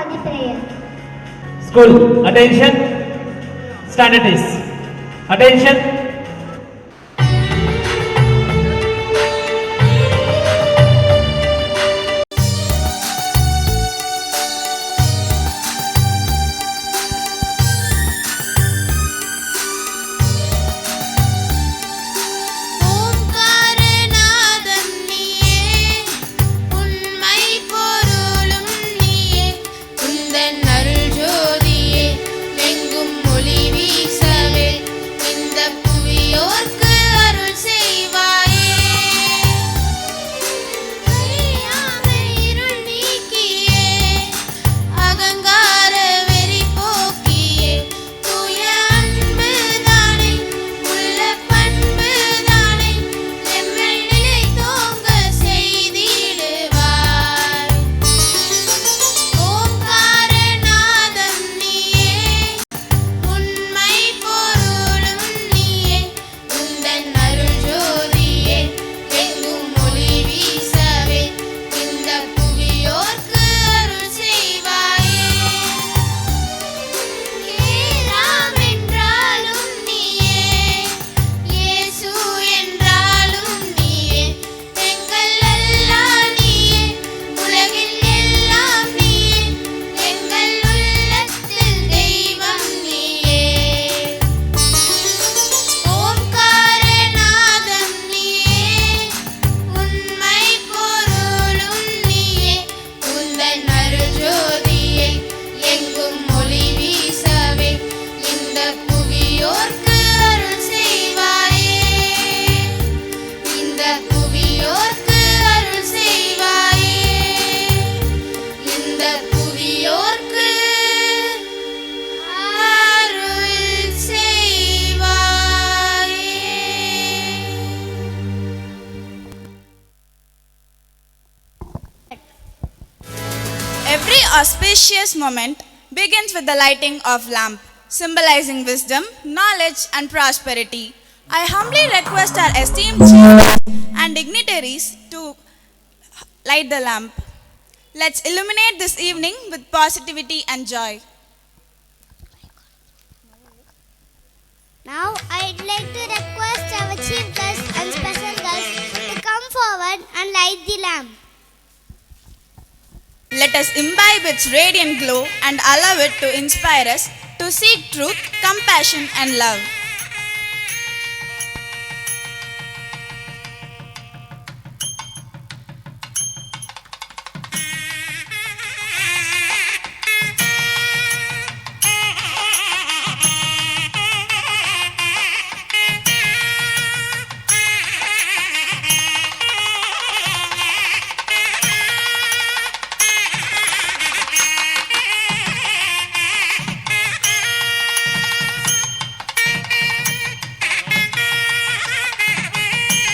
for the prayer. School, attention. Standard is. Attention. Every auspicious moment begins with the lighting of lamp, symbolizing wisdom, knowledge, and prosperity. I humbly request our esteemed chiefs and dignitaries to light the lamp. Let's illuminate this evening with positivity and joy. Now I'd like to request our chief guest and special guest to come forward and light the lamp. Let us imbibe its radiant glow and allow it to inspire us to seek truth, compassion, and love.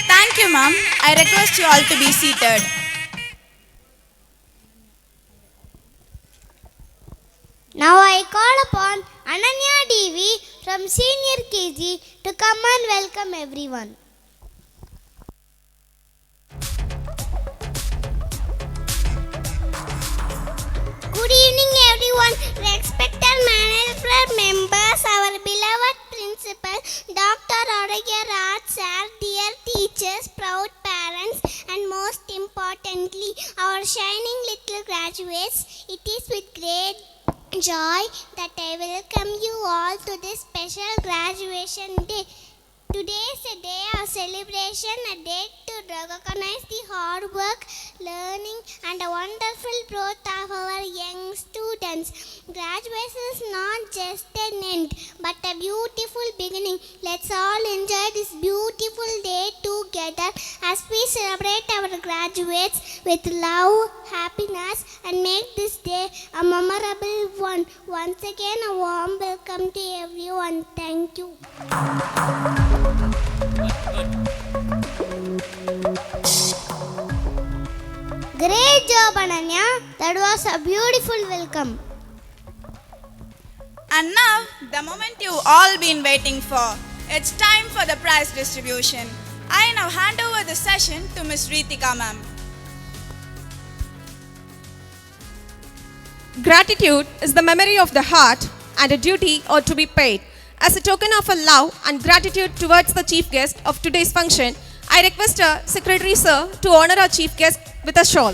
Thank you, ma'am. I request you all to be seated. Now I call upon Ananya Devi from Senior KG to come and welcome everyone. Good evening everyone, respected management members, our beloved principal, Dr. Rodriguez Raj sir, dear teachers, proud parents, and most importantly, our shining little graduates. It is with great joy that I welcome you all to this special graduation day. Today is a day of celebration, a day to recognize the hard work, learning, and the wonderful growth of our young students. Graduation is not just an end, but a beautiful beginning. Let's all enjoy this beautiful day together as we celebrate our graduates with love, happiness, and make this day a memorable one. Once again, a warm welcome to everyone. Thank you. Great job, Ananya. That was a beautiful welcome. And now, the moment you've all been waiting for. It's time for the prize distribution. I now hand over the session to Ms. Ritika ma'am. Gratitude is the memory of the heart and a duty ought to be paid. As a token of a love and gratitude towards the chief guest of today's function, I request our Secretary Sir to honor our chief guest with a shawl.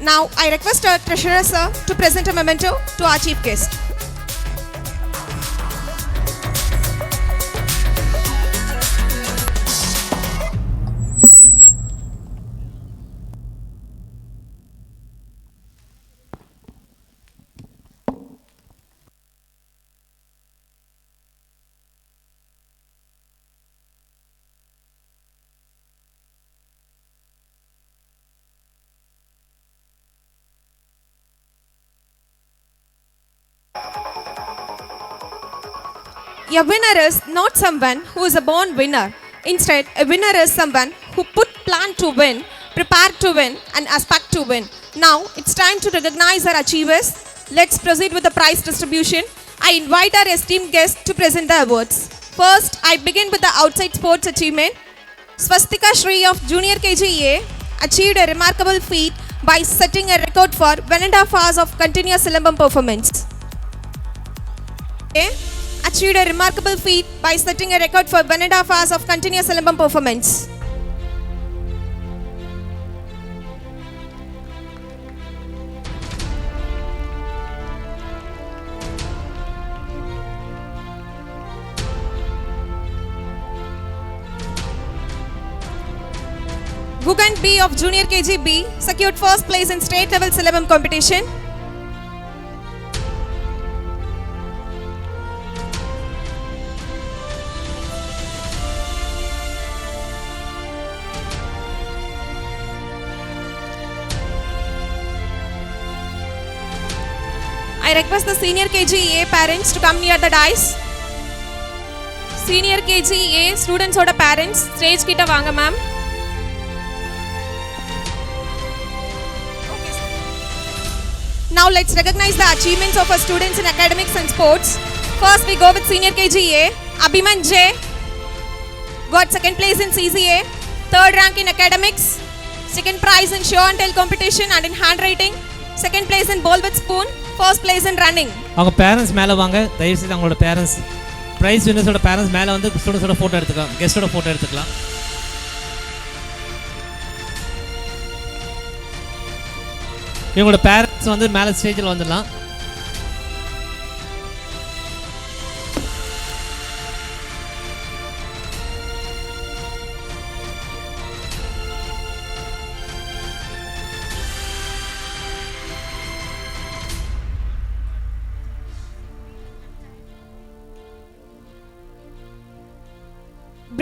Now, I request our Treasurer Sir to present a memento to our chief guest. A winner is not someone who is a born winner. Instead, a winner is someone who plan to win, prepared to win, and aspect to win. Now, it's time to recognize our achievers. Let's proceed with the prize distribution. I invite our esteemed guests to present the awards. First, I begin with the outside sports achievement. Swastika Shri of Junior KGA achieved a remarkable feat by setting a record for 1.5 hours of continuous Silambam performance. Achieved a remarkable feat by setting a record for 1.5 hours of continuous Silambam performance. Gugan B of Junior KGB secured first place in state level Silambam competition. I request the senior KGA parents to come near the dais. Senior KGA students oda parents stage kitta vaanga ma'am. Now let's recognize the achievements of our students in academics and sports. First we go with senior KGA. Abhiman J got second place in CCA, third rank in academics, second prize in show and tell competition and in handwriting, second place in ball with spoon, first place in running. அவங்க parents மேலே வாங்க, தயவுசெய்து அவங்களோட parents price வின்னர்ஸோட parents மேலே வந்து ஸ்டூடெண்ட்ஸோட photo எடுத்துக்கலாம், கெஸ்ட்டோட photo எடுத்துக்கலாம். இவங்களோட பேரண்ட்ஸ் வந்து மேலே ஸ்டேஜில் வந்துடலாம்.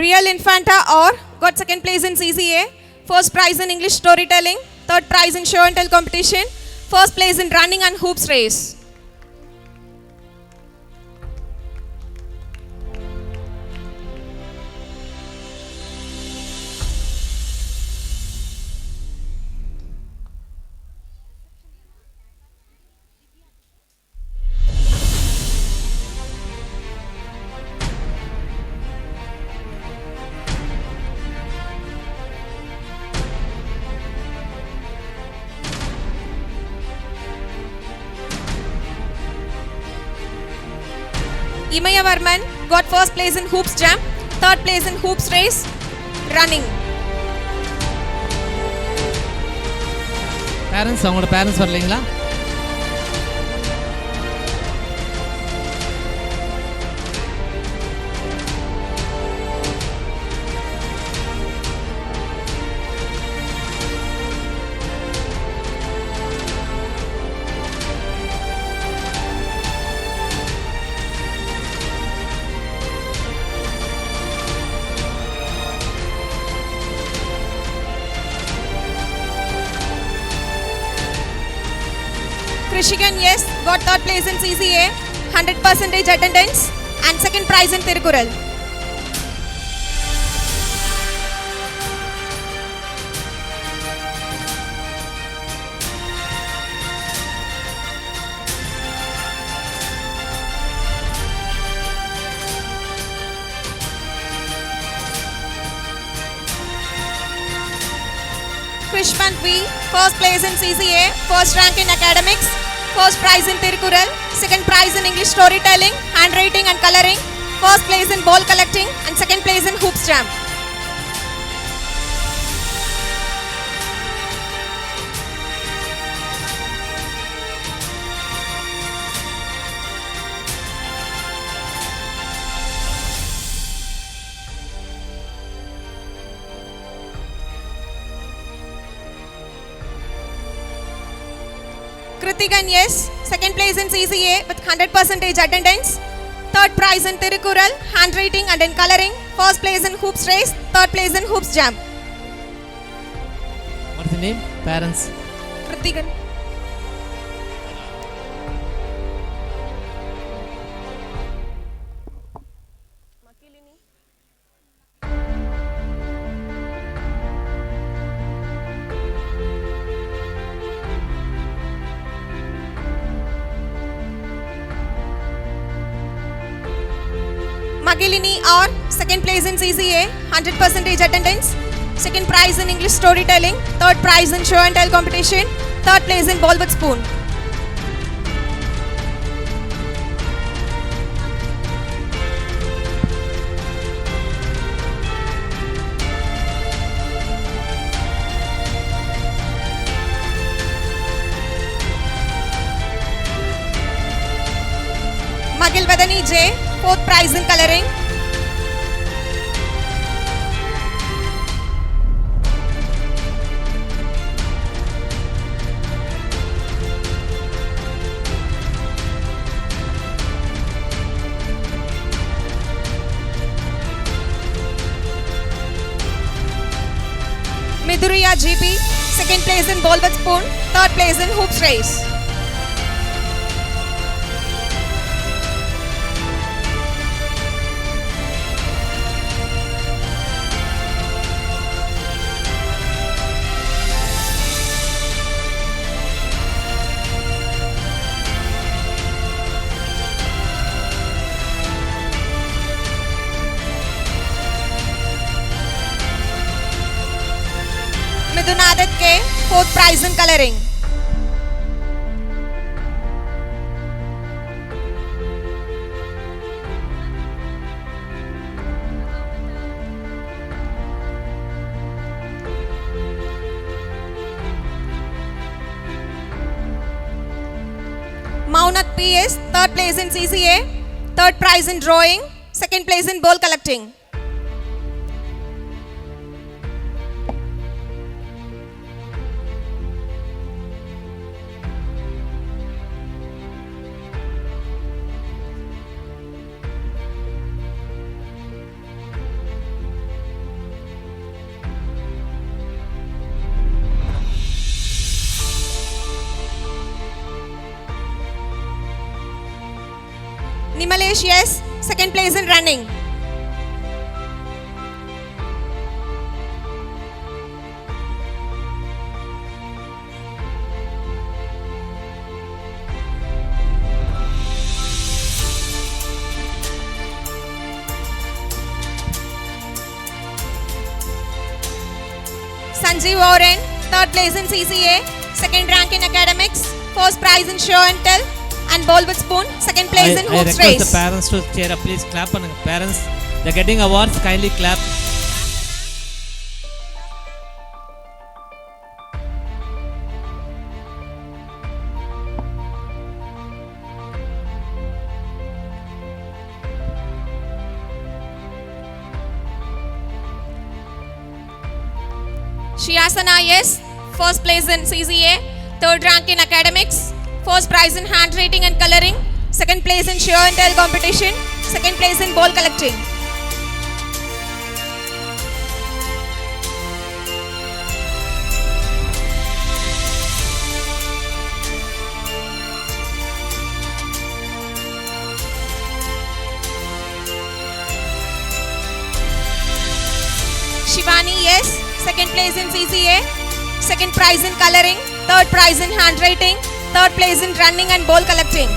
Brielle Infanta or got second place in CCA, first prize in English storytelling, third prize in show and tell competition, first place in running and hoops race. Imaya Varman got first place in hoops jump, third place in hoops race, running. Parents அவங்களோட parents வரலைங்களா? Krishigan yes got third place in CCA, 100% attendance and second prize in Tirukural. Krishman V, first place in CCA, first rank in academics, first prize in Tirukural, second prize in English storytelling, handwriting and coloring, first place in ball collecting and second place in hoops jam. Kritikan yes, second place in CCA with 100% attendance, third prize in Tirukural, handwriting and in coloring, first place in hoops race, third place in hoops jam. What's the name? Parents. Kritikan. Magilini R, second place in CCA, 100% attendance, second prize in English storytelling, third prize in show and tell competition, third place in ball with spoon. Magil Vedani J, fourth prize in coloring. Miduriya GP, second place in ball with spoon, third place in hoops race. Midunadit K, fourth prize in coloring. Maunat PS, third place in CCA, third prize in drawing, second place in ball collecting. Nimalesh yes, second place in running. Sanjeev Oren, third place in CCA, second rank in academics, first prize in show and tell and ball with spoon, second place in I hoops request race. the parents to cheer up. Please clap on parents. They're getting awards. Kindly clap. Shiyasana yes, first place in CCA, third rank in academics, first prize in handwriting and coloring, second place in show and tell competition, second place in ball collecting. Shivani yes, second place in CCA, second prize in coloring, third prize in handwriting, third place in running and ball collecting.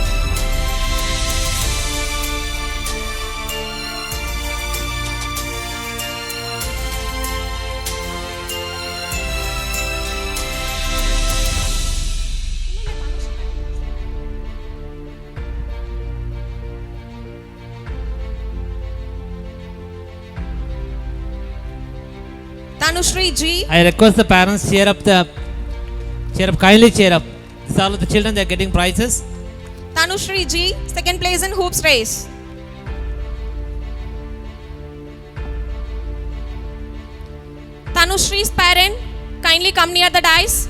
Tanushri G. I request the parents cheer up, kindly cheer up. These are all the children, they are getting prizes. Tanushri G, second place in hoops race. Tanushri's parent, kindly come near the dice.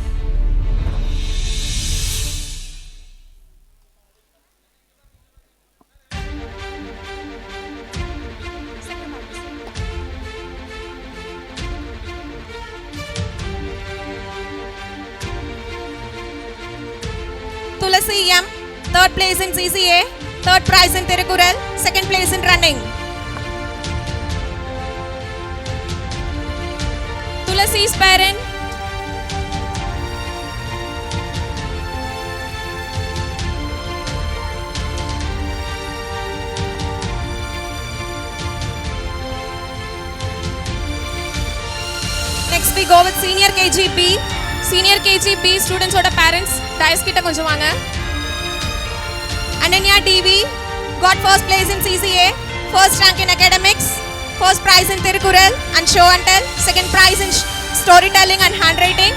Tulasi M, third place in CCA, third prize in Tirukural, second place in running. Tulasi's parent, next we go with senior KGB. Senior KGB students oda parents dice kitta konjam vaanga. Ananya DV got first place in CCA, first rank in academics, first prize in Tirukural and show and tell, second prize in storytelling and handwriting,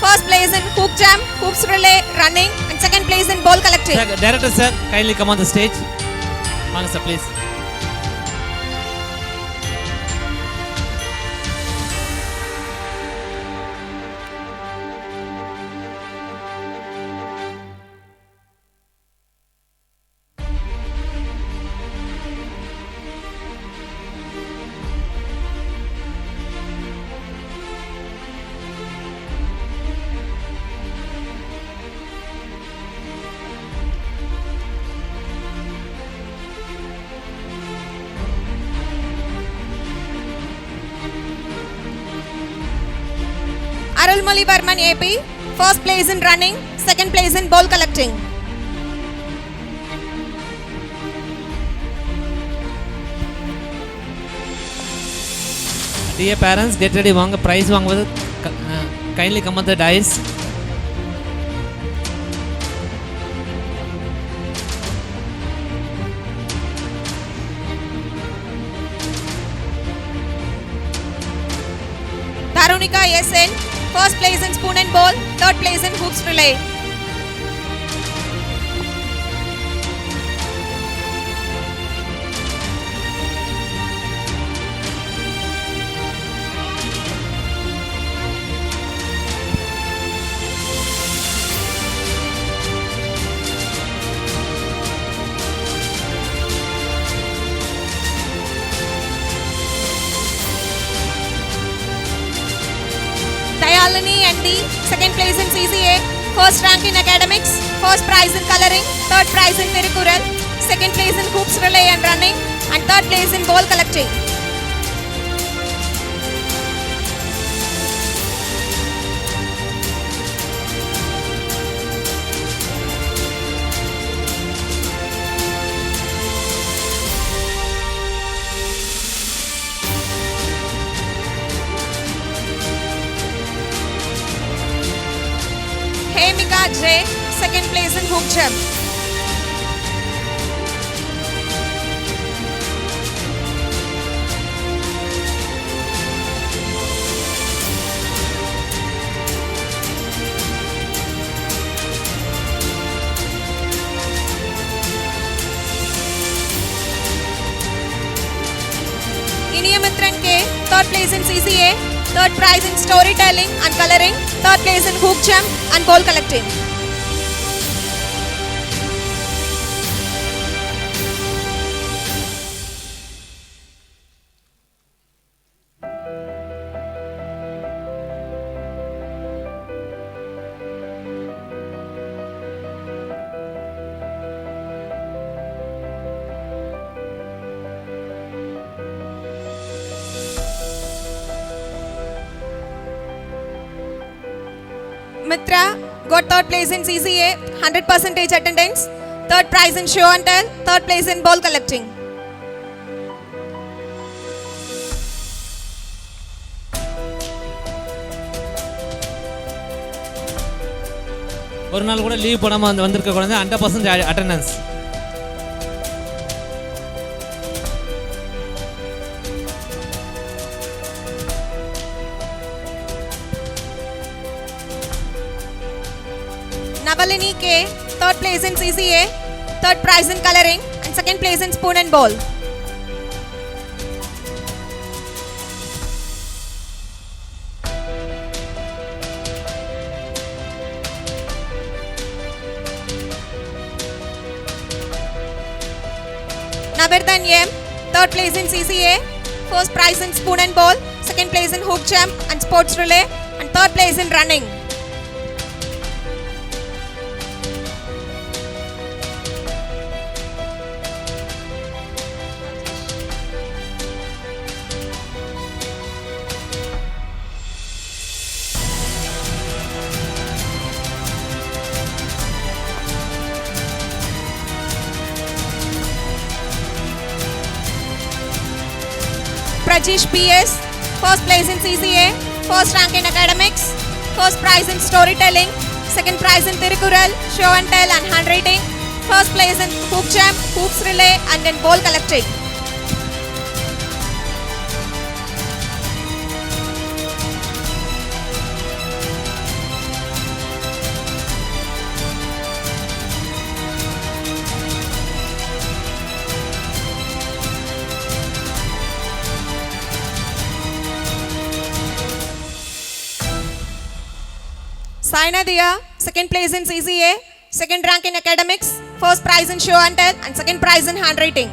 first place in hoop jam, hoops relay, running and second place in ball collecting. Sir, director sir, kindly come on the stage. Come sir, please. Arulmoli Varman AP, first place in running, second place in ball collecting. Dear parents, get ready, vaanga prize vaanguvathu kindly come on the dice. Tarunika SN, first place in spoon and bowl, third place in hoops relay. Dayalini ND, second place in CCA, first rank in academics, first prize in coloring, third prize in Tirukural, second place in hoops relay and running, and third place in ball collecting. Hemika J, second place in hoop jump. Iniyamitran K, third place in CCA, third prize in storytelling and coloring, third place in hoop jump and ball collecting. Mitra got third place in CCA, 100% attendance, third prize in show and tell, third place in ball collecting. ஒரு நாள் கூட leave போடாம வந்திருக்க குழந்தை 100% attendance. Navalini K, third place in CCA, third prize in coloring, and second place in spoon and bowl. Nabirdan M, third place in CCA, first prize in spoon and bowl, second place in hook jump and sports relay, and third place in running. Prajesh PS, first place in CCA, first rank in academics, first prize in storytelling, second prize in Tirukural, show and tell and handwriting, first place in hoop jump, hoops relay and then ball collecting. Saina Diya, second place in CCA, second rank in academics, first prize in show and tell and second prize in handwriting.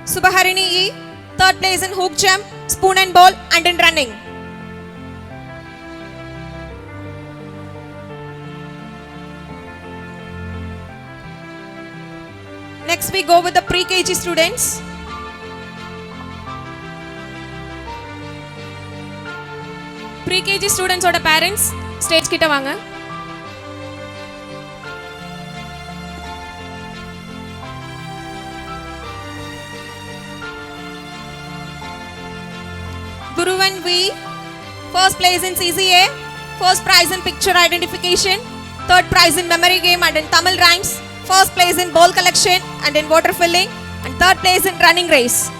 Subharini E, third place in hook jump, spoon and bowl and in running. Next we go with the pre-KG students. Pre-KG students oda parents stage kitta vaanga. Guruvan V, first place in CCA, first prize in picture identification, third prize in memory game and in Tamil rhymes, first place in ball collection and in water filling, and third place in running race.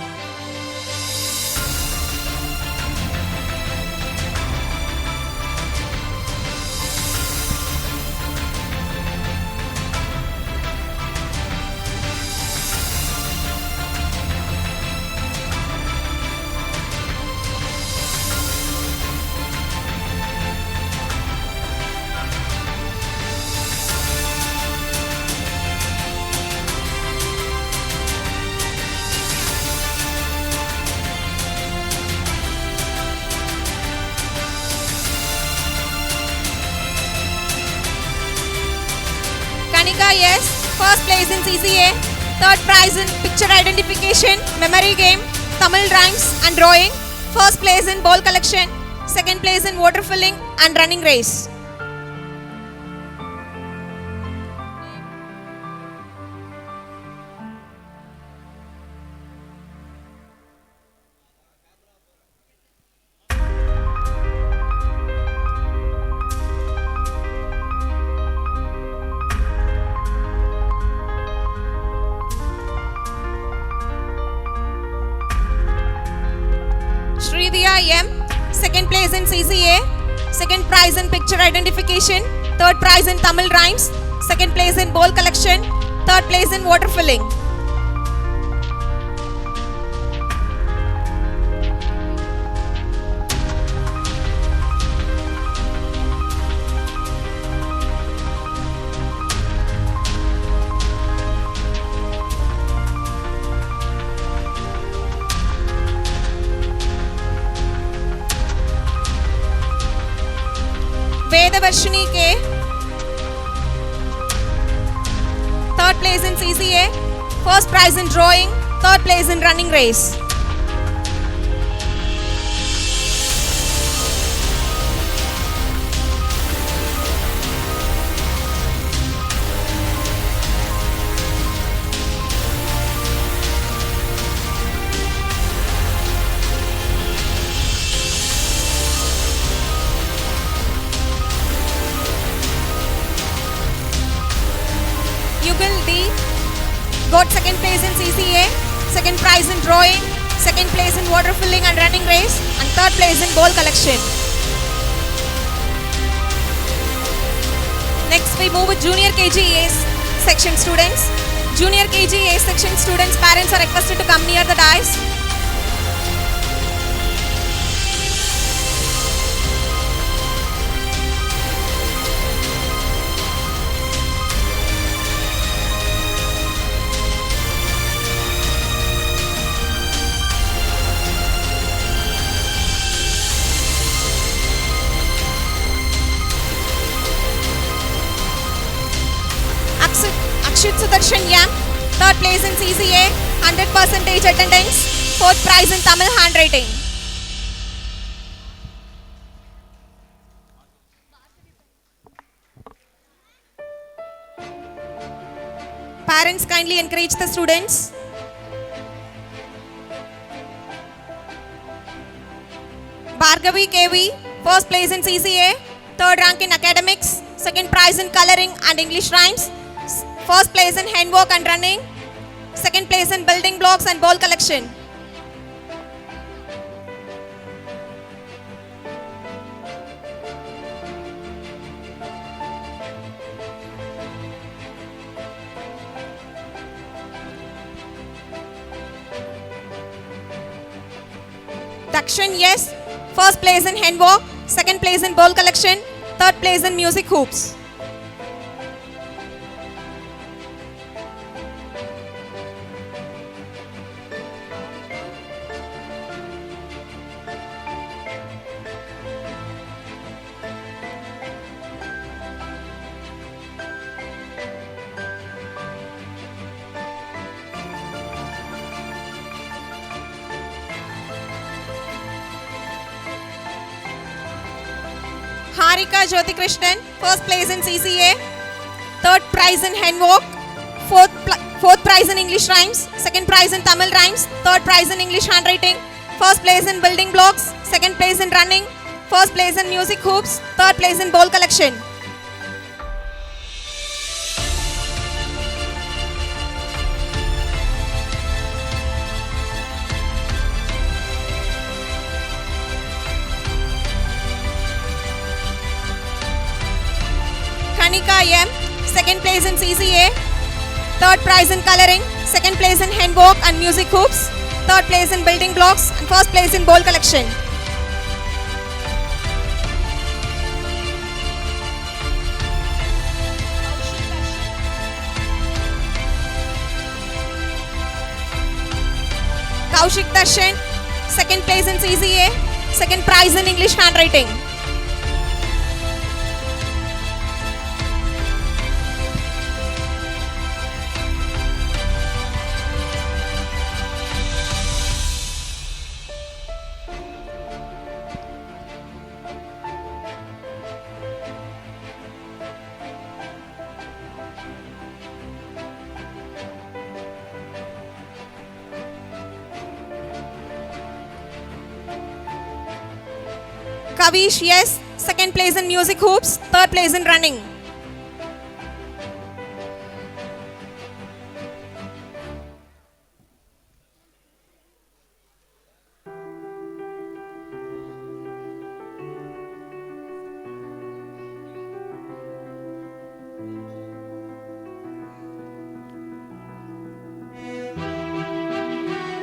Kanika yes, first place in CCA, third prize in picture identification, memory game, Tamil rhymes and drawing, first place in ball collection, second place in water filling and running race. Sridiya M, second place in CCA, second prize in picture identification, third prize in Tamil rhymes, second place in ball collection, third place in water filling. Vedavarshini K, third place in CCA, first prize in drawing, third place in running race. Tamil D got second place in CCA, second prize in drawing, second place in water filling and running race, and third place in bowl collection. Next we move with junior KG A section students. Junior KG A section students' parents are requested to come near the dais. Akshit Sudarshan Yam, third place in CCA, 100% attendance, fourth prize in Tamil handwriting. Parents kindly encourage the students. Bhargavi KV, first place in CCA, third rank in academics, second prize in coloring and English rhymes, first place in handwork and running, second place in building blocks and ball collection. Dakshin Yes, first place in handwork, second place in ball collection, third place in music hoops. Harika Jyoti Krishnan, first place in CCA, third prize in handwork, fourth prize in English rhymes, second prize in Tamil rhymes, third prize in English handwriting, first place in building blocks, second place in running, first place in music hoops, third place in bowl collection. Kanika M, second place in CCA, third prize in coloring, second place in handwork and music hoops, third place in building blocks, and first place in bowl collection. Kaushik Darshan, second place in CCA, second prize in English handwriting. Kavish Yes, second place in music hoops, third place in running.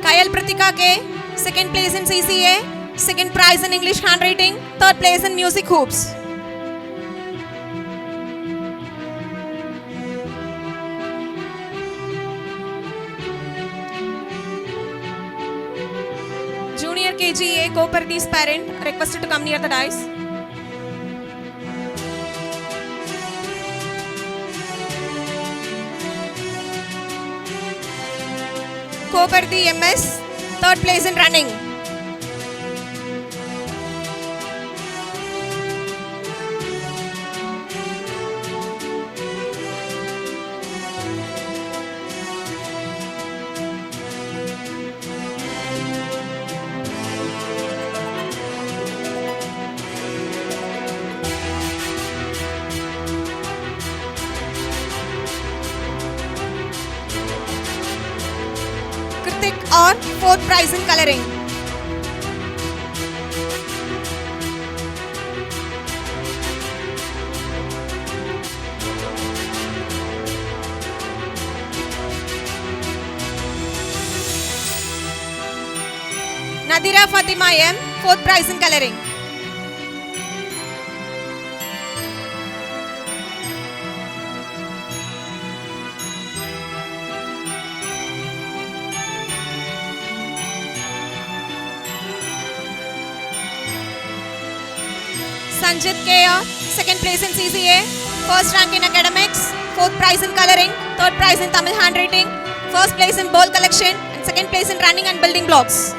Kayal Pratika K, second place in CCA, second prize in English handwriting, third place in music hoops. Junior KGA Kopardi's parent requested to come near the dais. Kopardi MS, third place in running. Swastik or fourth prize in coloring. Nadira Fatima M, fourth prize in coloring. Sanjit K.R., second place in CCA, first rank in academics, fourth prize in coloring, third prize in Tamil handwriting, first place in bowl collection, and second place in running and building blocks.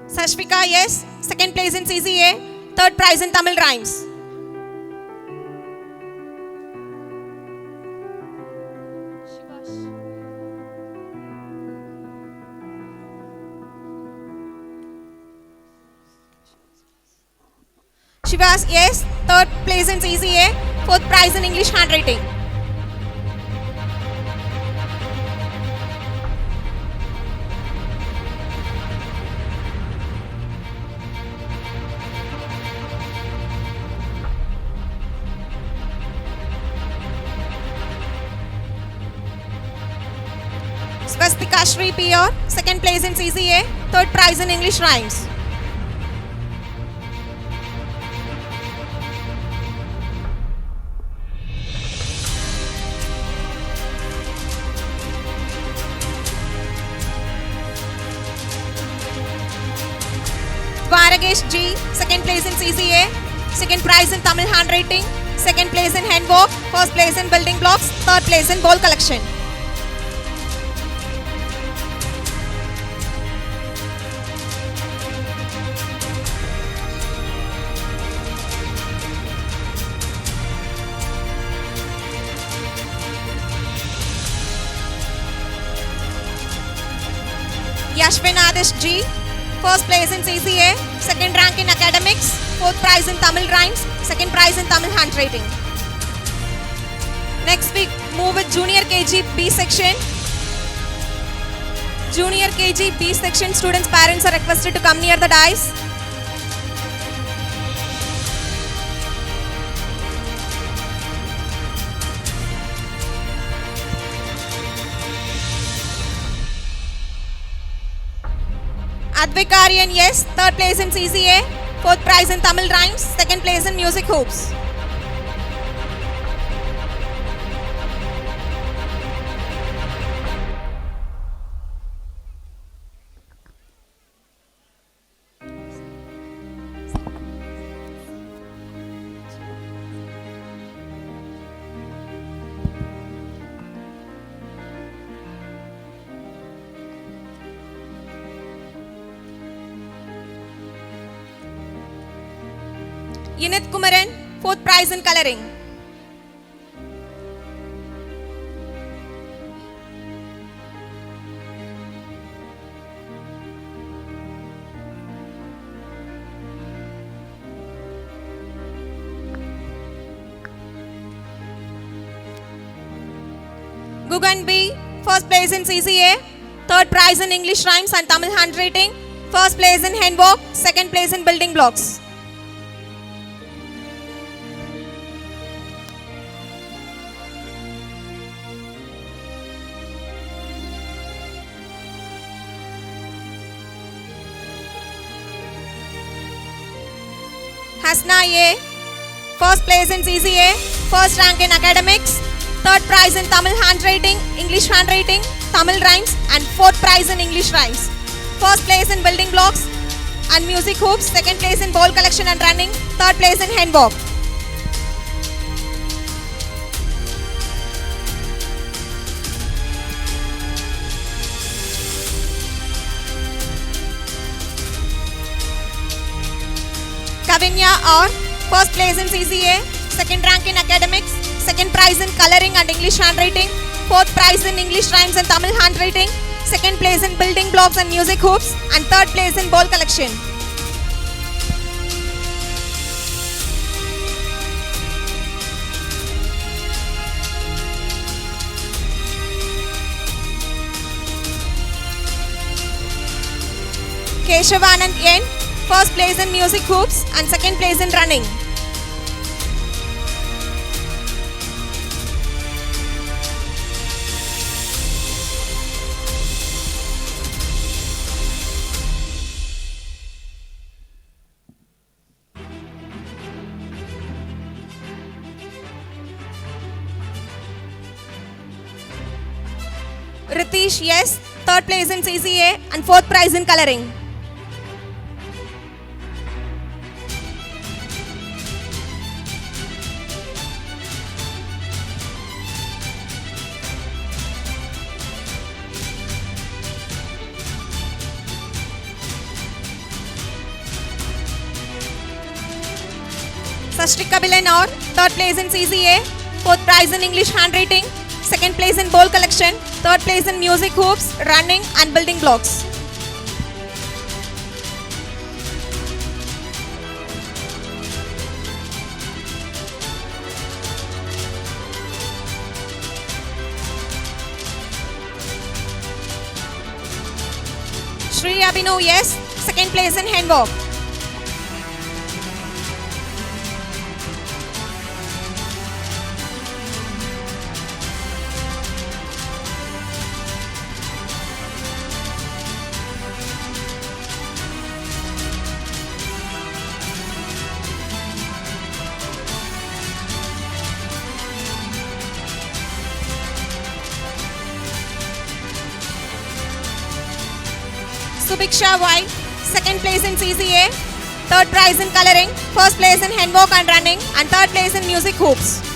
Sashvika, yes, second place in CCA, third prize in Tamil rhymes. Shivas, yes, third place in CCA, fourth prize in English handwriting. Swastika Shri PR, second place in CCA, third prize in English rhymes. Dwaragesh G, second place in CCA, second prize in Tamil handwriting, second place in handbook, first place in building blocks, third place in bowl collection. Yashvin Adish G, first place in CCA, second rank in academics, fourth prize in Tamil rhymes, second prize in Tamil handwriting. Next we move with Junior KG B section. Junior KG B section students' parents are requested to come near the dais. Advikaryan, yes, third place in CCA, fourth prize in Tamil rhymes, second place in music hoops. Yinith Kumaran, fourth prize in coloring. Gugan B, first place in CCA, third prize in English rhymes and Tamil handwriting, first place in handbook, second place in building blocks. Hasna A, first place in CCA, first rank in academics, third prize in Tamil handwriting, English handwriting, Tamil rhymes and fourth prize in English rhymes. First place in building blocks and music hoops, second place in ball collection and running, third place in handball. Kavinya R, First place in CCA, second rank in academics, second prize in coloring and English handwriting, fourth prize in English rhymes and Tamil handwriting, second place in building blocks and music hoops, and third place in ball collection. Keshavanand N, first place in music hoops and second place in running. Ritish yes, third place in CCA and fourth prize in coloring. Sashtrika Bilenor, third place in CCA, fourth prize in English handwriting, second place in bowl collection, third place in music hoops, running and building blocks. Shri Abhinav yes, second place in handwalk. Subiksha Y, second place in CCA, third prize in coloring, first place in handwalk and running, and third place in music hoops.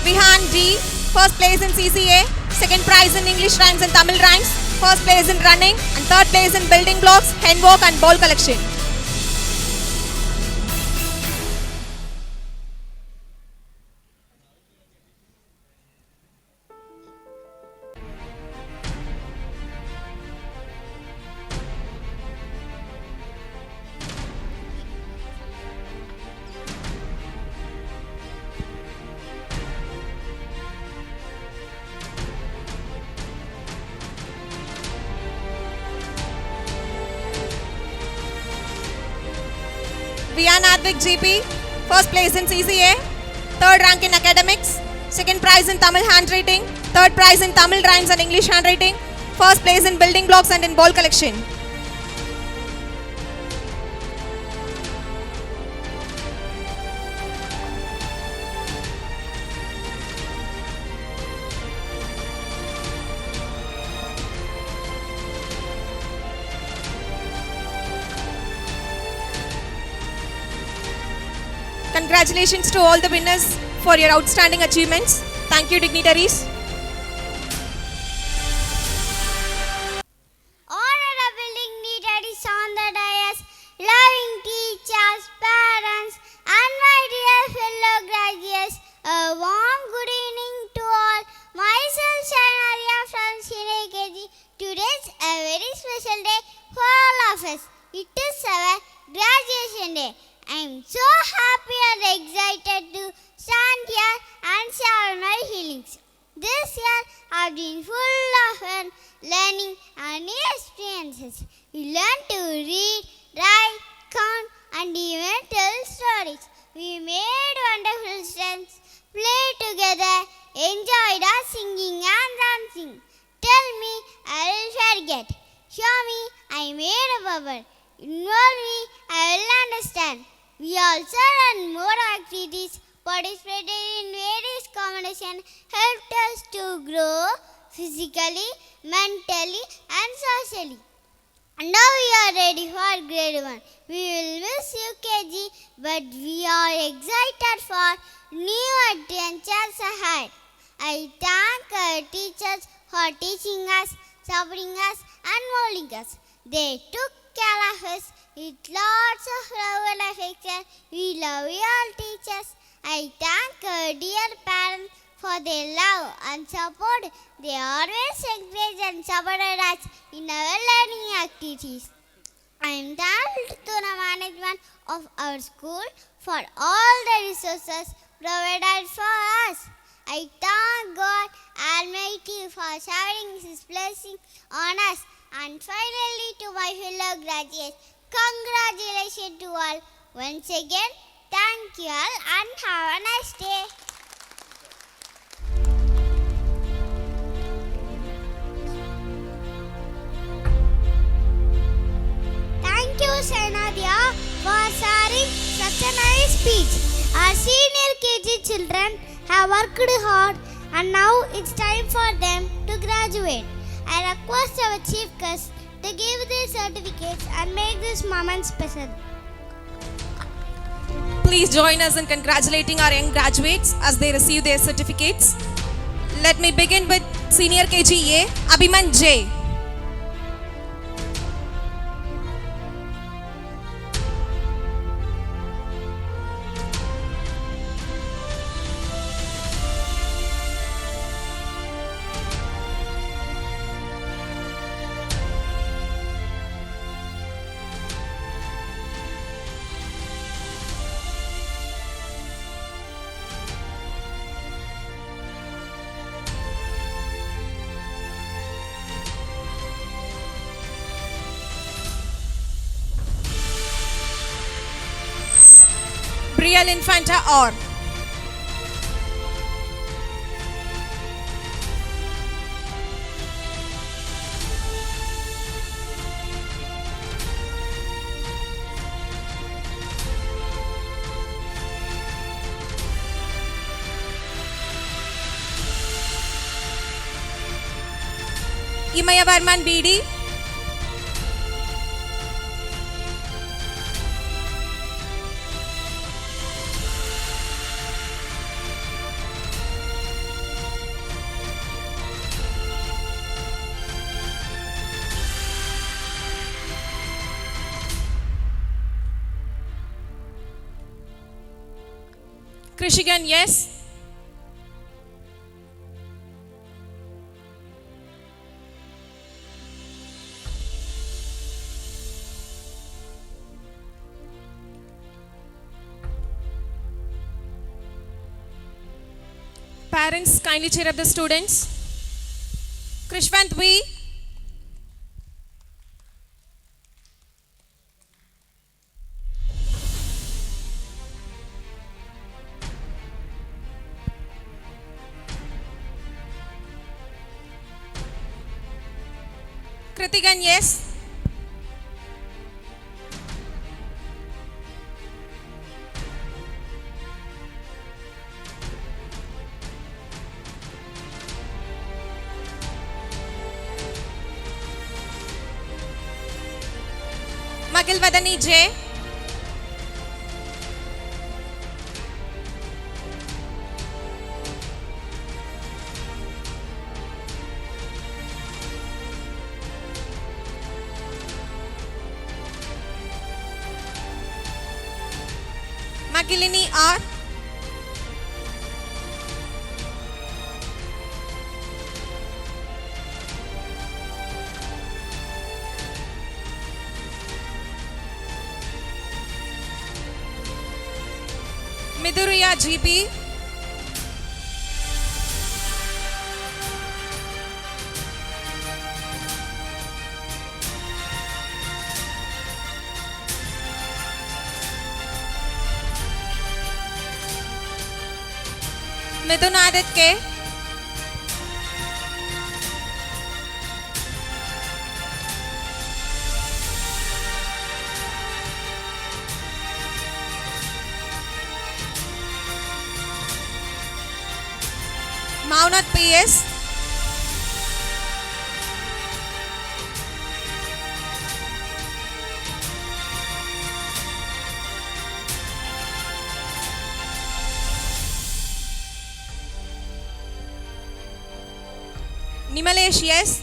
Vihan D, first place in CCA, second prize in English rhymes and Tamil rhymes, first place in running, and third place in building blocks, handwalk and ball collection. Vian Advik GP, first place in CCA, third rank in academics, second prize in Tamil handwriting, third prize in Tamil rhymes and English handwriting, first place in building blocks and in ball collection. Congratulations to all the winners for your outstanding achievements. Thank you, dignitaries. Honorable dignitaries on the dais, loving teachers, parents, and my dear fellow graduates, a warm good evening to all. Myself, Shanaria from Shinai KG. Today is a very special day for all of us. It is our graduation day. I am so happy and excited to stand here and share my feelings. This year has been full of fun, learning and new experiences. We learned to read, write, count and even tell stories. We made wonderful friends, played together, enjoyed our singing and dancing. Tell me, I will forget. Show me, I made a bubble. Involve me, I will understand. We also learned more activities, participated in various competitions, helped us to grow physically mentally, and socially. Now we are ready for grade 1. We will miss UKG, but we are excited for new adventures ahead. I thank our teachers for teaching us, supporting us, and molding us. They took care of us with lots of love and affection. We love you all, teachers. I thank our dear parents for their love and support. They always encouraged and supported us in our learning activities. I am thankful to the management of our school for all the resources provided for us. I thank God Almighty for showering His blessing on us. And finally, to my fellow graduates, congratulations to all. Once again, thank you all and have a nice day. Thank you, Sainadia, for sharing such a nice speech. Our senior KG children have worked hard and now it's time for them to graduate. I request our chief guest to give their certificates and make this moment special. Please join us in congratulating our young graduates as they receive their certificates. Let me begin with Senior KGA, Abhiman J. Brielle Infanta Or. Imaya Varman BD. Krishigan, yes. Parents, kindly cheer up the students. Krishvant V. Kritikan, yes. Magilvadani J. Magilini R. Miduriya GB. Midun Adit K. Maunat PS. Nimalesh, yes.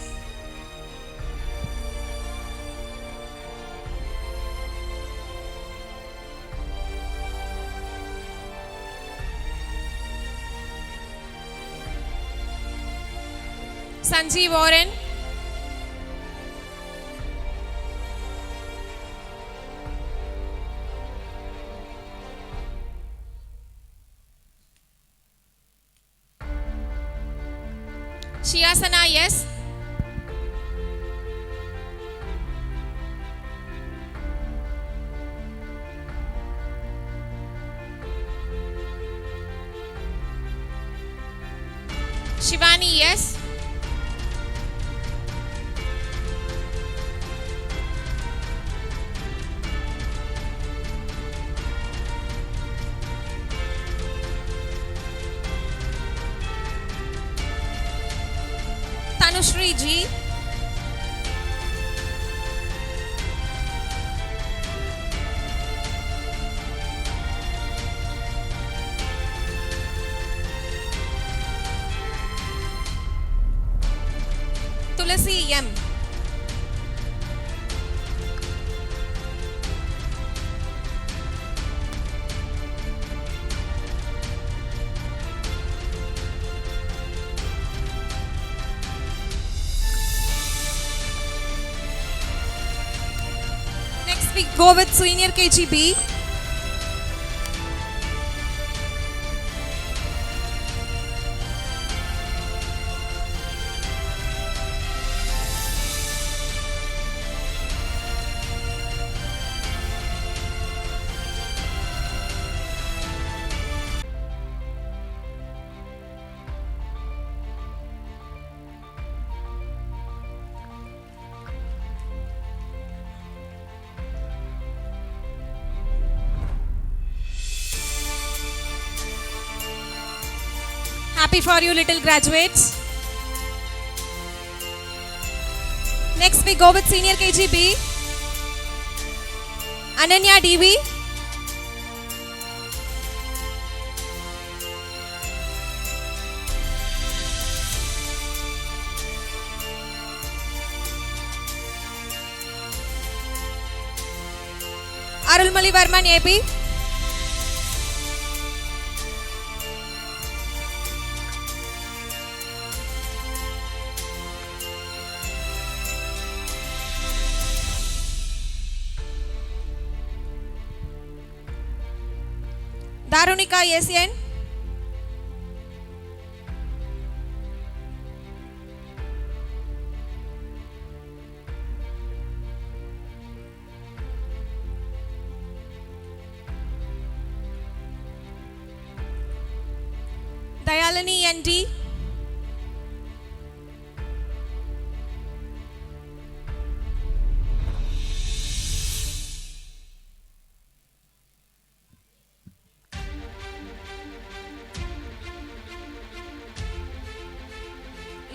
Sanjeev Warren. Shiyasana, yes. Shivani, yes. Tanushri G. Tulasi M. Next we go with senior KGB. Happy for you, little graduates. Next we go with senior KGB. Ananya DV. Arulmali Varman AP. Darunika SN. Dayalani ND.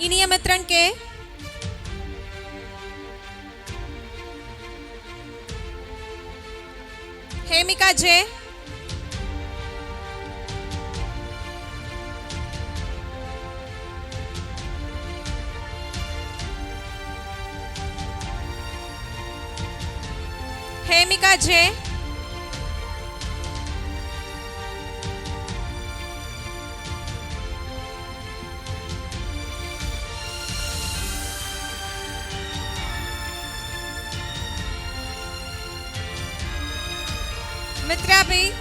Iniyamitran K. Hemika J. Hemika J. Mitra B.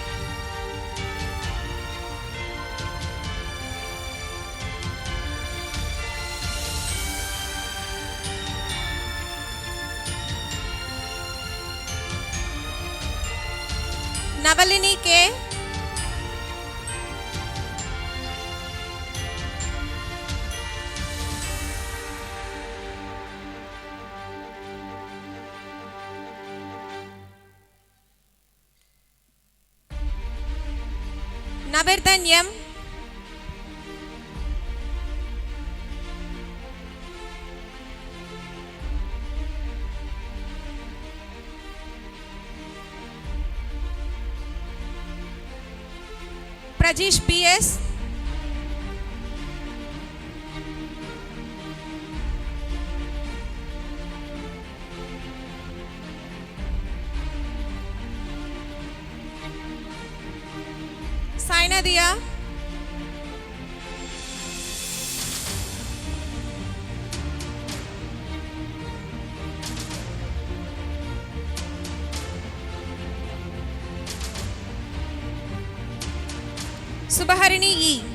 Navalini K. Navardhan M. Prajesh PS. Shaina Dia. Subaharini E.